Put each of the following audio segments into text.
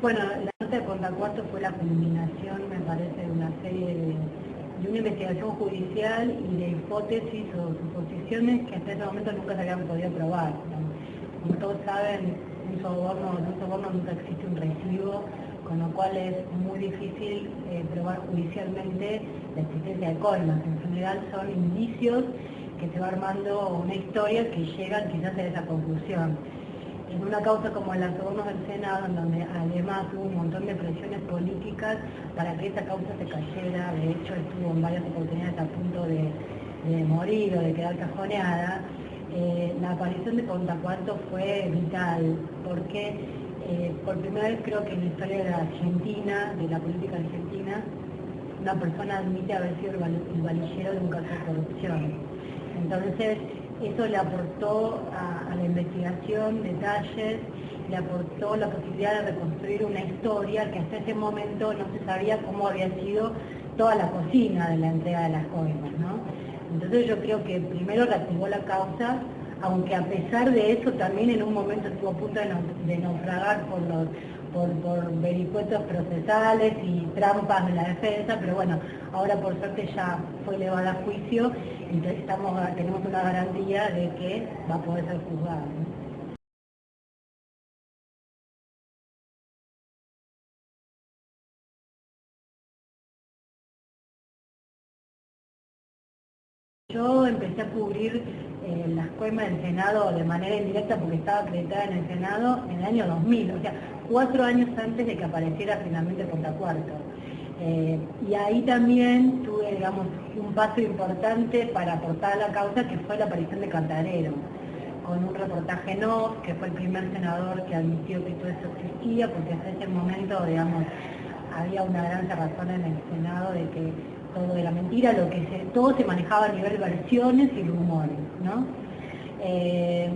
Bueno, la nota de Contacuarto fue la culminación, me parece, de una serie de una investigación judicial y de hipótesis o suposiciones que hasta ese momento nunca se habían podido probar. Como todos saben, de un soborno nunca existe un recibo, con lo cual es muy difícil probar judicialmente la existencia de coimas. En general son indicios que se va armando una historia que llegan quizás a esa conclusión. En una causa como la sobornos del Senado, en donde además hubo un montón de presiones políticas para que esa causa se cayera, de hecho estuvo en varias oportunidades a punto de morir o de quedar cajoneada, la aparición de Contacuarto fue vital, porque por primera vez creo que en la historia de la Argentina, de la política argentina, una persona admite haber sido el valillero de un caso de corrupción. Entonces, eso le aportó a la investigación detalles, le aportó la posibilidad de reconstruir una historia que hasta ese momento no se sabía cómo había sido toda la cocina de la entrega de las coimas, ¿no? Entonces yo creo que primero reactivó la causa, aunque a pesar de eso también en un momento estuvo a punto de naufragar por vericuetos procesales y trampas de la defensa, pero bueno, ahora por suerte ya fue elevada a juicio, entonces tenemos una garantía de que va a poder ser juzgado, ¿no? Yo empecé a cubrir las coimas del Senado de manera indirecta porque estaba acreditada en el Senado en el año 2000, o sea, 4 años antes de que apareciera finalmente Contacuarto. Y ahí también tuve, digamos, un paso importante para aportar a la causa, que fue la aparición de Cantarero, con un reportaje en off, que fue el primer senador que admitió que todo eso existía, porque hasta ese momento, digamos, había una gran cerrazón en el Senado de que todo era mentira, todo se manejaba a nivel versiones y rumores, ¿no?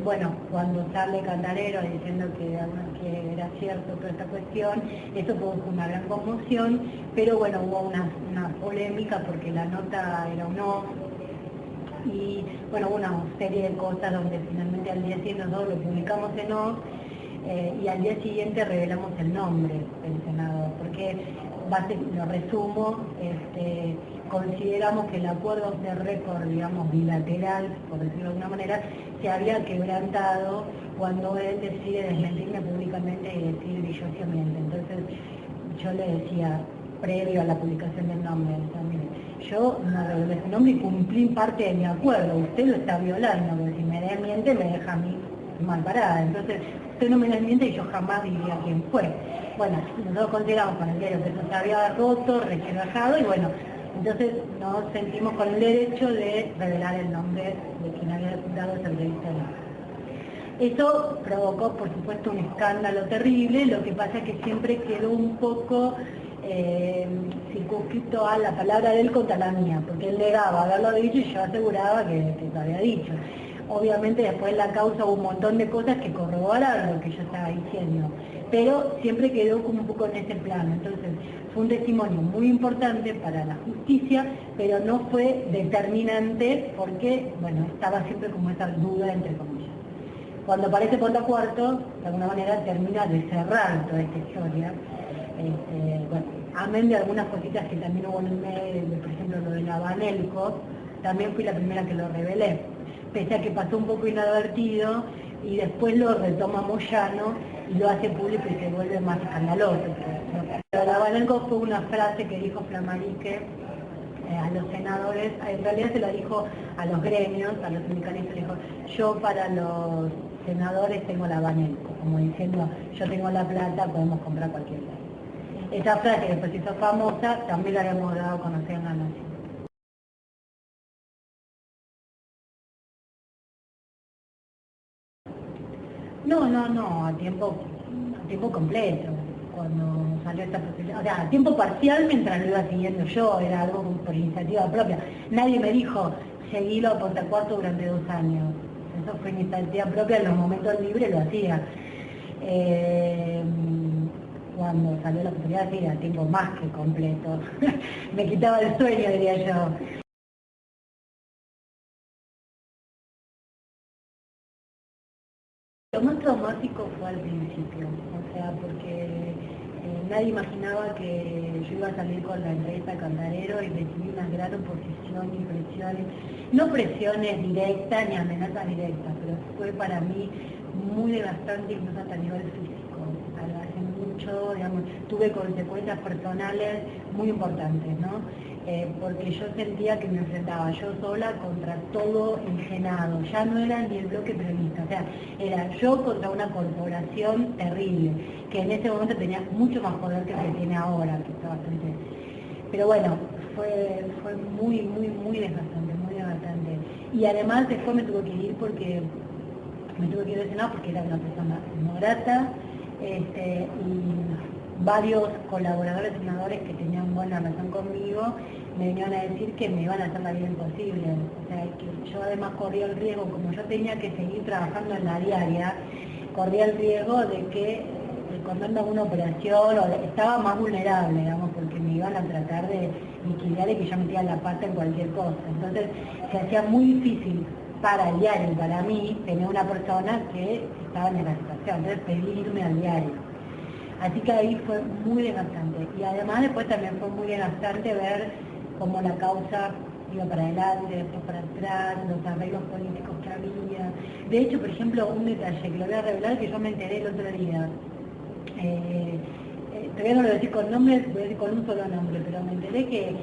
Bueno, cuando sale Cantarero diciendo que era cierto toda esta cuestión, eso produjo una gran conmoción, pero bueno, hubo una polémica porque la nota era un no, y bueno, una serie de cosas donde finalmente al día siguiente nosotros lo publicamos en no, y al día siguiente revelamos el nombre del senador, porque lo resumo, consideramos que el acuerdo de récord, digamos, bilateral, por decirlo de alguna manera, se había quebrantado cuando él decide desmentirme públicamente y decir villosamente. Entonces yo le decía, previo a la publicación del nombre, mire, yo no revelé su nombre y cumplí parte de mi acuerdo, usted lo está violando, porque si me desmiente me deja a mí mal parada, entonces usted no me desmiente y yo jamás diría quién fue. Bueno, nosotros consideramos con el diario que eso se había roto, resquebrajado, y bueno, entonces nos sentimos con el derecho de revelar el nombre de quien había dado esa entrevista. Eso provocó, por supuesto, un escándalo terrible, lo que pasa es que siempre quedó un poco circunscrito a la palabra de él contra la mía, porque él negaba haberlo dicho y yo aseguraba que lo había dicho. Obviamente después en la causa hubo un montón de cosas que corroboraron lo que yo estaba diciendo, pero siempre quedó como un poco en ese plano. Entonces fue un testimonio muy importante para la justicia, pero no fue determinante porque, bueno, estaba siempre como esa duda entre comillas. Cuando aparece Contacuarto, de alguna manera termina de cerrar toda esta historia. Bueno, amén de algunas cositas que también hubo en el medio, por ejemplo lo de la Banelco, también fui la primera que lo revelé, pese a que pasó un poco inadvertido y después lo retoma Moyano y lo hace público y se vuelve más escandaloso. Pero la Banelco fue una frase que dijo Flamarique a los senadores, en realidad se lo dijo a los gremios, a los sindicalistas, le dijo, yo para los senadores tengo la Banelco, como diciendo, yo tengo la plata, podemos comprar cualquier cosa. Esa frase que después se hizo famosa, también la habíamos dado a conocer en la Nación. No, a tiempo completo, cuando salió esta posibilidad, o sea, a tiempo parcial mientras lo iba siguiendo yo, era algo por iniciativa propia. Nadie me dijo, seguilo a Contacuarto durante 2 años. Eso fue iniciativa propia, en los momentos libres lo hacía. Cuando salió la posibilidad, sí, a tiempo más que completo. Me quitaba el sueño, diría yo. Lo más traumático fue al principio, o sea, porque Nadie imaginaba que yo iba a salir con la entrevista de Cantarero y recibí una gran oposición y presiones, no presiones directas ni amenazas directas, pero fue para mí muy desgastante incluso hasta a nivel físico. Hace mucho, digamos, tuve consecuencias personales muy importantes, ¿no? Porque yo sentía que me enfrentaba yo sola contra todo el Senado, ya no era ni el bloque peronista, o sea, era yo contra una corporación terrible, que en ese momento tenía mucho más poder que el que tiene ahora, que está bastante... Pero bueno, fue muy, muy desgastante, muy desgastante. Y además después me tuve que ir porque me tuve que ir del Senado porque era una persona no grata, y varios colaboradores senadores que tenían buena relación conmigo me venían a decir que me iban a hacer la vida imposible. O sea, que yo además corría el riesgo, como yo tenía que seguir trabajando en la diaria, corría el riesgo de que cuando una operación, o estaba más vulnerable, digamos, porque me iban a tratar de liquidar y que yo metía la pata en cualquier cosa. Entonces se hacía muy difícil para el diario, para mí, tener una persona que estaba en la situación, entonces pedirme al diario. Así que ahí fue muy desgastante. Y además después también fue muy desgastante ver cómo la causa iba para adelante, después para atrás, los arreglos políticos que había. De hecho, por ejemplo, un detalle que lo voy a revelar que yo me enteré el otro día. Todavía no lo voy a decir con nombres, voy a decir con un solo nombre, pero me enteré que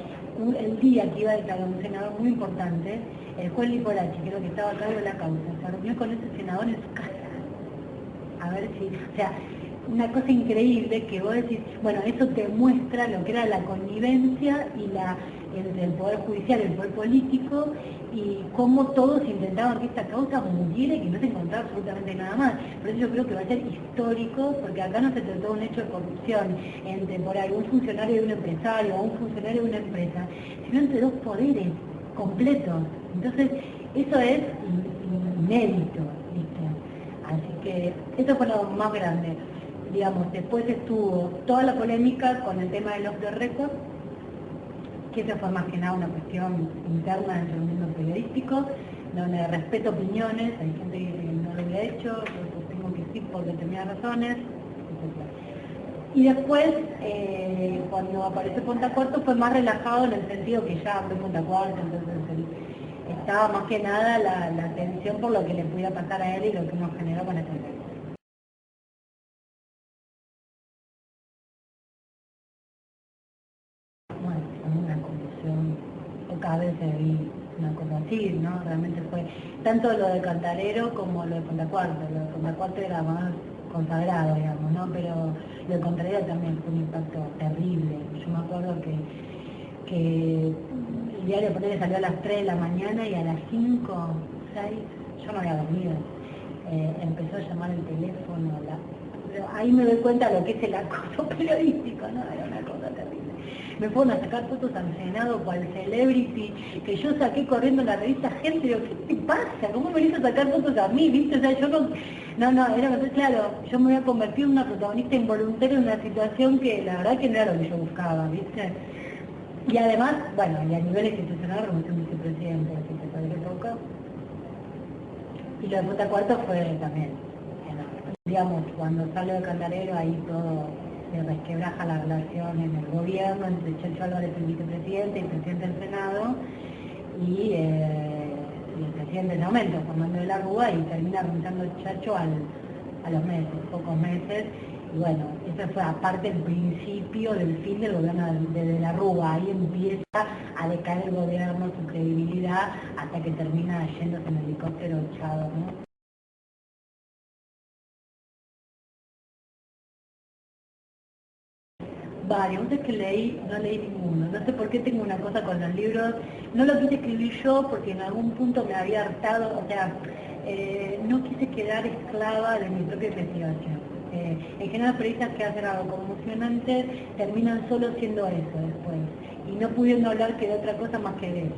el día que iba a declarar un senador muy importante, el juez Liporachi, que era el que estaba a cargo de la causa, se reunió con ese senador en su casa. A ver si, o sea, una cosa increíble que vos decís, bueno, eso te muestra lo que era la connivencia y entre el Poder Judicial y el Poder Político, y cómo todos intentaban que esta causa muriera y que no se encontrara absolutamente nada más. Por eso yo creo que va a ser histórico, porque acá no se trató de un hecho de corrupción entre por ahí un funcionario de un empresario o un funcionario de una empresa, sino entre dos poderes completos. Entonces, eso es inédito, ¿viste? Así que eso fue lo más grande. Digamos, después estuvo toda la polémica con el tema del off the record, que eso fue más que nada una cuestión interna dentro del mundo periodístico, donde respeto opiniones, hay gente que dice que no lo hubiera hecho, yo sostengo que sí por determinadas razones, etc. Y después, cuando apareció Punta Cuarto, fue más relajado en el sentido que ya fue Punta Cuarto, entonces estaba más que nada la tensión por lo que le pudiera pasar a él y lo que nos generó con esta entrevista. Bueno, una confusión, pocas veces vi una cosa así, ¿no? Realmente fue tanto lo de Cantarero como lo de Punta Cuarto. Lo de Punta Cuarto era más consagrado, digamos, ¿no? Pero lo de Cantarero también fue un impacto terrible. Yo me acuerdo que el diario por ahí salió a las 3 de la mañana y a las 5, 6, yo no había dormido. Empezó a llamar el teléfono, pero ahí me doy cuenta de lo que es el acoso periodístico, ¿no? Era una cosa terrible. Me fueron a sacar fotos al Senado cual celebrity, que yo saqué corriendo en la revista Gente, digo, ¿qué te pasa? ¿Cómo me hizo sacar fotos a mí? ¿Viste? O sea, yo no, era entonces, claro, yo me voy a convertir en una protagonista involuntaria en una situación que la verdad que no era lo que yo buscaba, ¿viste? Y además, bueno, y a nivel institucional renunció un vicepresidente, así que cualquier poco. Y lo de Punta Cuarto fue también, digamos, cuando sale de Cantarero, ahí todo se resquebraja la relación en el gobierno entre Chacho Álvarez, el vicepresidente, y el presidente del Senado, y el presidente de momento, Fernando de la Rúa, y termina renunciando Chacho a los meses, pocos meses. Y bueno, ese fue aparte el principio del fin del gobierno de la Rúa. Ahí empieza a decaer el gobierno, su credibilidad, hasta que termina yéndose en helicóptero echado, ¿no? Varios, es que leí, no leí ninguno. No sé por qué tengo una cosa con los libros. No lo quise escribir yo porque en algún punto me había hartado, o sea, no quise quedar esclava de mi propia investigación. En general los periodistas que hacen algo conmocionante terminan solo siendo eso después, y no pudiendo hablar que de otra cosa más que de eso.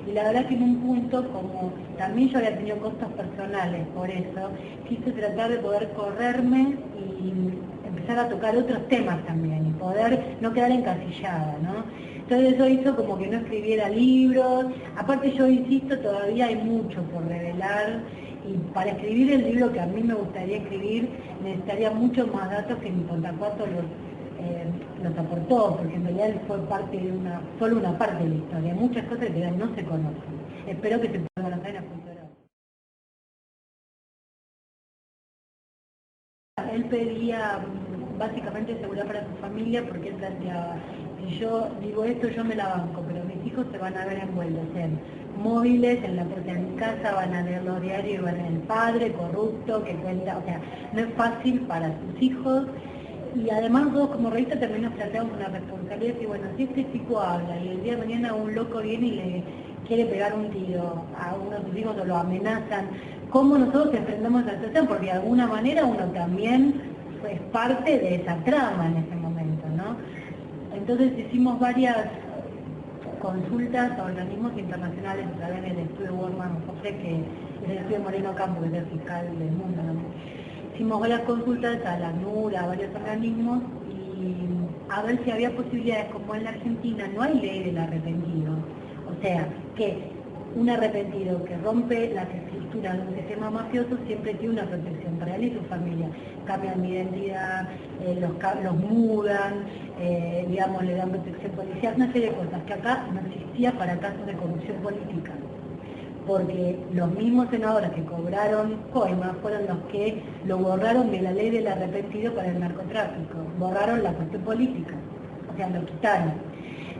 Y la verdad que en un punto, como también yo había tenido costos personales por eso, quise tratar de poder correrme y empezar a tocar otros temas también, y poder no quedar encasillada, ¿no? Entonces eso hizo como que no escribiera libros. Aparte, yo insisto, todavía hay mucho por revelar, y para escribir el libro que a mí me gustaría escribir necesitaría muchos más datos que en Punta Cuarto los aportó, porque en realidad él fue parte de solo una parte de la historia, muchas cosas que no se conocen. Espero que se puedan conocer a futuro. Él pedía básicamente seguridad para su familia porque él planteaba, si yo digo esto yo me la banco, pero mis hijos se van a ver envueltos en móviles, en la puerta de mi casa, van a leer los diarios y van a ver el padre corrupto que cuenta, o sea, no es fácil para sus hijos. Y además nosotros como revista también nos planteamos una responsabilidad y bueno, si este chico habla y el día de mañana un loco viene y le quiere pegar un tiro a uno de sus hijos o lo amenazan, ¿cómo nosotros enfrentamos esa situación? Porque de alguna manera uno también es parte de esa trama en ese momento, ¿no? Entonces hicimos varias consultas a organismos internacionales a través del estudio Workman José, que es el estudio Moreno Campo, que es el fiscal del mundo, ¿no? Hicimos varias consultas a la ACNUR, a varios organismos, y a ver si había posibilidades, como en la Argentina no hay ley del arrepentido, o sea, que un arrepentido que rompe las estructuras de un sistema mafioso siempre tiene una protección para él y su familia. Cambian de identidad, los mudan, digamos, le dan protección policial, una serie de cosas que acá no existía para casos de corrupción política. Porque los mismos senadores que cobraron coimas fueron los que lo borraron de la ley del arrepentido para el narcotráfico, borraron la cuestión política, o sea, lo quitaron.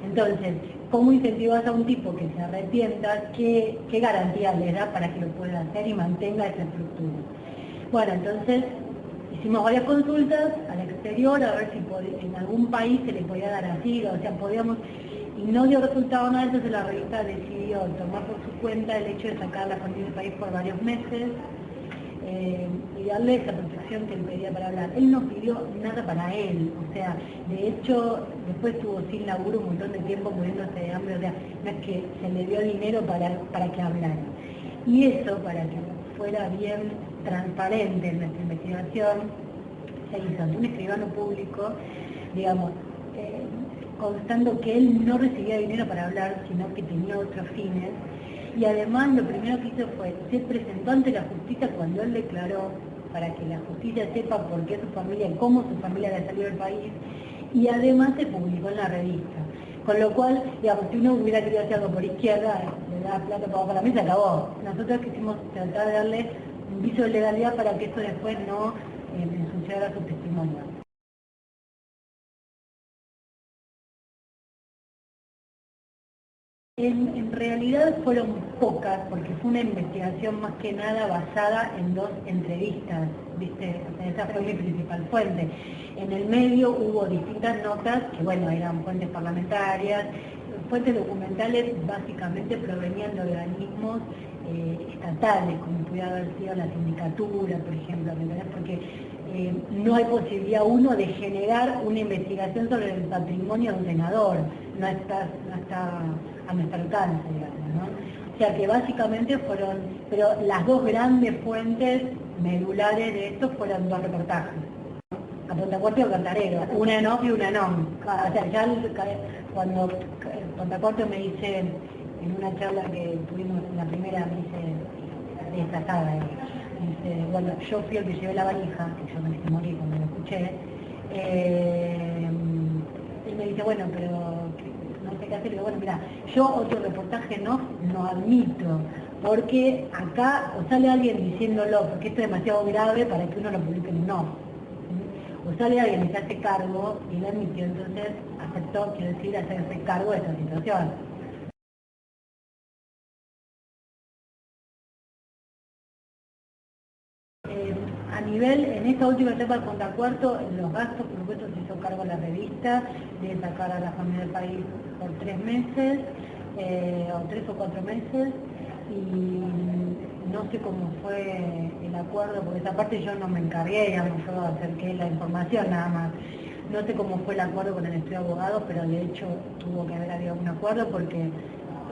Entonces, ¿cómo incentivas a un tipo que se arrepienta? ¿Qué garantía le da para que lo pueda hacer y mantenga esa estructura? Bueno, entonces hicimos varias consultas al exterior a ver si en algún país se le podía dar asilo, o sea, podíamos... Y no dio resultado nada, entonces la revista decidió tomar por su cuenta el hecho de sacar a la familia del país por varios meses y darle esa protección que él pedía para hablar. Él no pidió nada para él, o sea, de hecho, después estuvo sin laburo un montón de tiempo muriéndose de hambre, o sea, no es que se le dio dinero para que hablara. Y eso, para que fuera bien transparente en nuestra investigación, se hizo ante un escribano público, digamos, constando que él no recibía dinero para hablar, sino que tenía otros fines. Y además lo primero que hizo fue, se presentó ante la justicia cuando él declaró, para que la justicia sepa por qué su familia y cómo su familia había salido del país, y además se publicó en la revista. Con lo cual, digamos, si uno hubiera querido hacer algo por izquierda, le da plata para abajo la mesa, acabó. Nosotros quisimos tratar de darle un viso de legalidad para que esto después no ensuciara su testimonio. En realidad fueron pocas, porque fue una investigación más que nada basada en 2 entrevistas, ¿viste? O sea, esa fue mi principal fuente. En el medio hubo distintas notas, que bueno, eran fuentes parlamentarias, fuentes documentales básicamente provenían de organismos estatales, como pudiera haber sido la sindicatura, por ejemplo, ¿verdad? Porque no hay posibilidad uno de generar una investigación sobre el patrimonio de un senador, no está a nuestro alcance, digamos, ¿no? O sea que básicamente fueron, pero las 2 grandes fuentes medulares de esto fueron 2 reportajes, a Pontacorte o Cantarero, una en off y una no. O sea, ya cuando Pontacorte me dice, en una charla que tuvimos en la primera, me dice, de esta saga, dice, bueno, yo fui el que llevé la valija, que yo me dejé morir cuando lo escuché, él me dice, bueno, pero no sé qué hacer, y digo, bueno, mira, yo otro reportaje no admito, porque acá o sale alguien diciéndolo, porque esto es demasiado grave para que uno lo publique en un no, o sale alguien y se hace cargo, y lo admitió, entonces aceptó, quiero decir, hacerse cargo de esta situación. A nivel, en esta última etapa del Pontacuarto, los gastos, por supuesto, se hizo cargo la revista de sacar a la familia del país por 3 meses, o 3 o 4 meses, y no sé cómo fue el acuerdo, porque esa parte yo no me encargué, digamos, yo acerqué la información nada más. No sé cómo fue el acuerdo con el estudio de abogados, pero de hecho tuvo que haber habido un acuerdo porque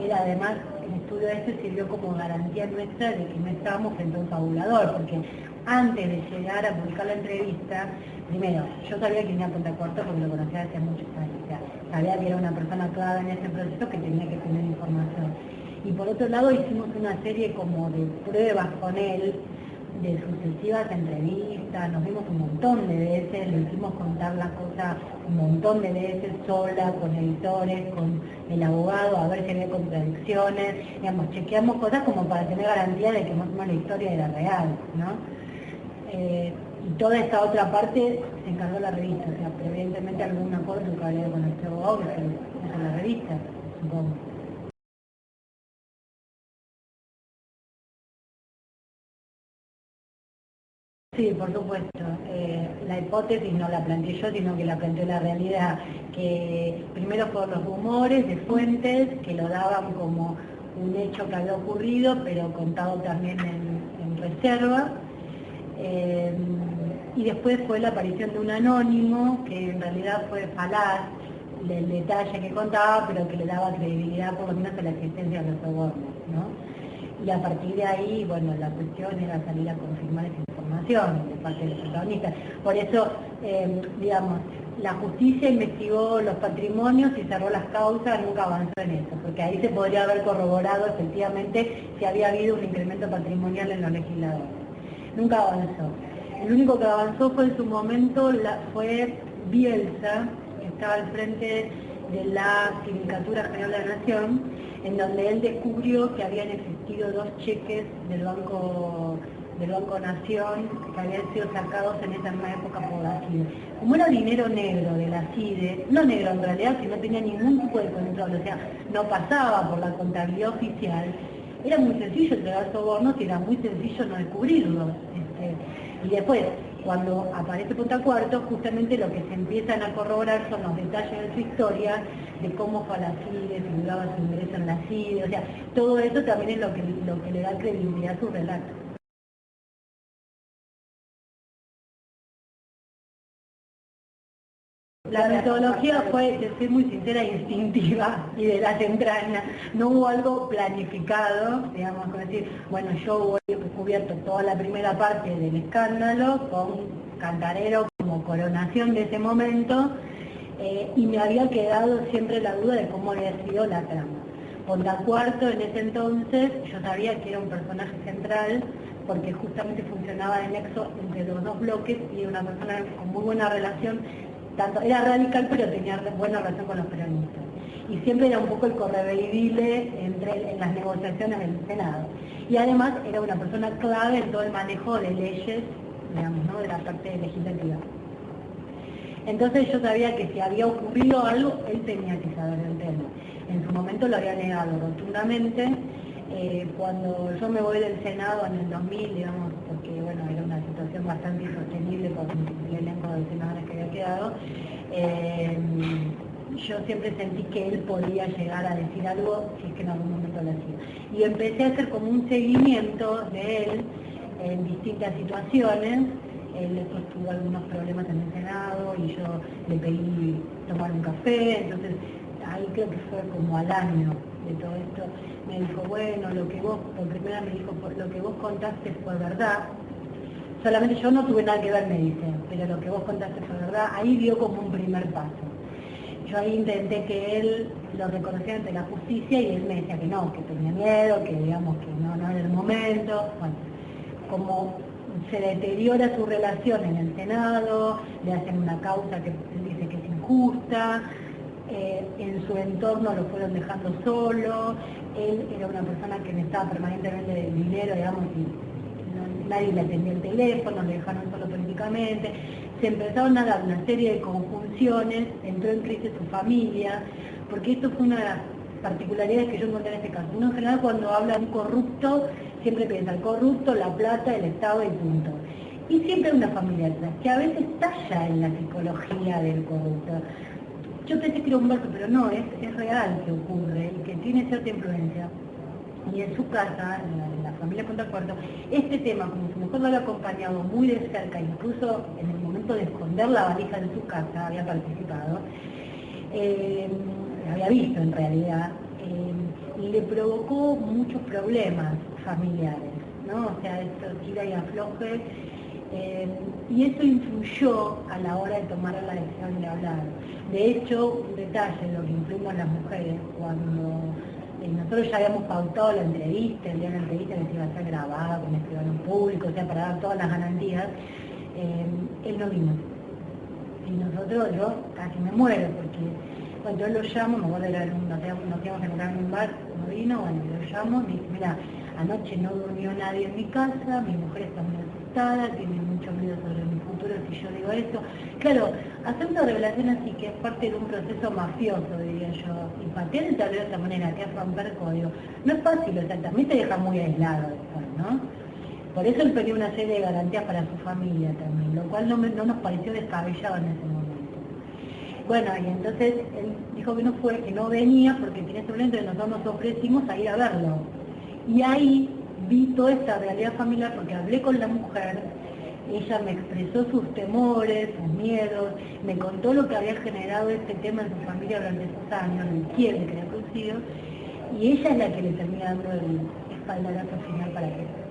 era además, el estudio este sirvió como garantía nuestra de que no estábamos frente a un fabulador, porque antes de llegar a publicar la entrevista, primero, yo sabía que venía a Pontacorto porque lo conocía hace muchos años, o sea, sabía que era una persona actuada en ese proceso que tenía que tener información. Y por otro lado hicimos una serie como de pruebas con él, de sucesivas entrevistas, nos vimos un montón de veces, le hicimos contar la cosa un montón de veces sola, con editores, con el abogado, a ver si había contradicciones, digamos, chequeamos cosas como para tener garantía de que más o menos la historia era real, ¿no? Y toda esta otra parte se encargó la revista, o sea, pero evidentemente algún acuerdo que había con este abogado que se hizo la revista, supongo. Sí, por supuesto. La hipótesis no la planteé yo, sino que la planteó la realidad, que primero fueron los rumores de fuentes que lo daban como un hecho que había ocurrido, pero contado también en reserva. Y después fue la aparición de un anónimo, que en realidad fue falaz del detalle que contaba, pero que le daba credibilidad por lo menos a la existencia de los sobornos, ¿no? Y a partir de ahí, bueno, la cuestión era salir a confirmar esa información de parte de los protagonistas. Por eso, digamos, la justicia investigó los patrimonios y cerró las causas, nunca avanzó en eso, porque ahí se podría haber corroborado efectivamente si había habido un incremento patrimonial en los legisladores. Nunca avanzó. El único que avanzó fue en su momento, fue Bielsa, que estaba al frente de la Sindicatura General de la Nación, en donde él descubrió que habían existido 2 cheques del Banco Nación que habían sido sacados en esa misma época por la CIDE. Como era dinero negro de la CIDE, no negro en realidad, que no tenía ningún tipo de control, o sea, no pasaba por la contabilidad oficial, era muy sencillo entregar sobornos y era muy sencillo no descubrirlos. Y después, cuando aparece Punta Cuarto, justamente lo que se empiezan a corroborar son los detalles de su historia, de cómo fue a la CIDE, si duraba su ingreso en la CIDE, o sea, todo eso también es lo que le da credibilidad a su relato. La metodología fue, de ser muy sincera, instintiva y de las entrañas. No hubo algo planificado, digamos, como decir, bueno, yo he cubierto toda la primera parte del escándalo con Cantarero como coronación de ese momento, y me había quedado siempre la duda de cómo había sido la trama. Ponta Cuarto, en ese entonces, yo sabía que era un personaje central, porque justamente funcionaba de nexo entre los 2 bloques y era una persona con muy buena relación. Tanto, era radical, pero tenía buena relación con los peronistas. Y siempre era un poco el correveidile en las negociaciones del Senado. Y además era una persona clave en todo el manejo de leyes, digamos, ¿no?, de la parte legislativa. Entonces yo sabía que si había ocurrido algo, él tenía que saber del tema. En su momento lo había negado rotundamente. Cuando yo me voy del Senado en el 2000, digamos, porque bueno, era una situación bastante insostenible por el elenco de senadores que había quedado, yo siempre sentí que él podía llegar a decir algo si es que en algún momento lo hacía. Y empecé a hacer como un seguimiento de él en distintas situaciones. Él después tuvo algunos problemas en el Senado y yo le pedí tomar un café, entonces ahí creo que fue como al año de todo esto, me dijo, bueno, lo que vos, por primera me dijo, lo que vos contaste fue verdad, solamente yo no tuve nada que ver, me dice, pero lo que vos contaste fue verdad, ahí dio como un primer paso. Yo ahí intenté que él lo reconociera ante la justicia y él me decía que no, que tenía miedo, que digamos que no era el momento, bueno, como se deteriora su relación en el Senado, le hacen una causa que él dice que es injusta, en su entorno lo fueron dejando solo, él era una persona que necesitaba permanentemente de dinero, digamos, y nadie le atendía el teléfono, le dejaron solo políticamente, se empezaron a dar una serie de conjunciones, entró en crisis su familia, porque esto fue una de las particularidades que yo encontré en este caso. Uno en general cuando habla de un corrupto, siempre piensa el corrupto, la plata, el Estado y punto. Y siempre hay una familia atrás, que a veces talla en la psicología del corrupto. Yo pensé que era un verso, pero no, es real que ocurre y que tiene cierta influencia. Y en su casa, en la familia Punta Cuarto, este tema, como su mujer lo había acompañado muy de cerca, incluso en el momento de esconder la valija de su casa, había participado, había visto en realidad, y le provocó muchos problemas familiares, ¿no? O sea, esto tira y afloje, y eso influyó a la hora de tomar la decisión de hablar. De hecho, un detalle, lo que incluimos las mujeres, cuando nosotros ya habíamos pautado la entrevista, el día de la entrevista que se iba a ser grabada con escribano público, o sea, para dar todas las garantías. Él no vino. Y nosotros, yo casi me muero, porque cuando yo lo llamo, me acuerdo que nos íbamos a encontrar en un bar, no vino, bueno, lo llamo, me dice, mira, anoche no durmió nadie en mi casa, mi mujer está muy asustada, tiene mucho miedo sobre mi futuro si yo digo esto. Claro, hacer una revelación así que es parte de un proceso mafioso, diría yo, y patear el tablero de esta manera, que es romper código, no es fácil, o sea, también te deja muy aislado después, ¿no? Por eso él pedía una serie de garantías para su familia también, lo cual no nos pareció descabellado en ese momento. Bueno, y entonces él dijo que no fue, que no venía, porque en ese momento nosotros nos ofrecimos a ir a verlo. Y ahí vi toda esta realidad familiar, porque hablé con la mujer, ella me expresó sus temores, sus miedos, me contó lo que había generado este tema en su familia durante esos años, el quiebre que había producido, y ella es la que le termina dando el espaldarazo final para que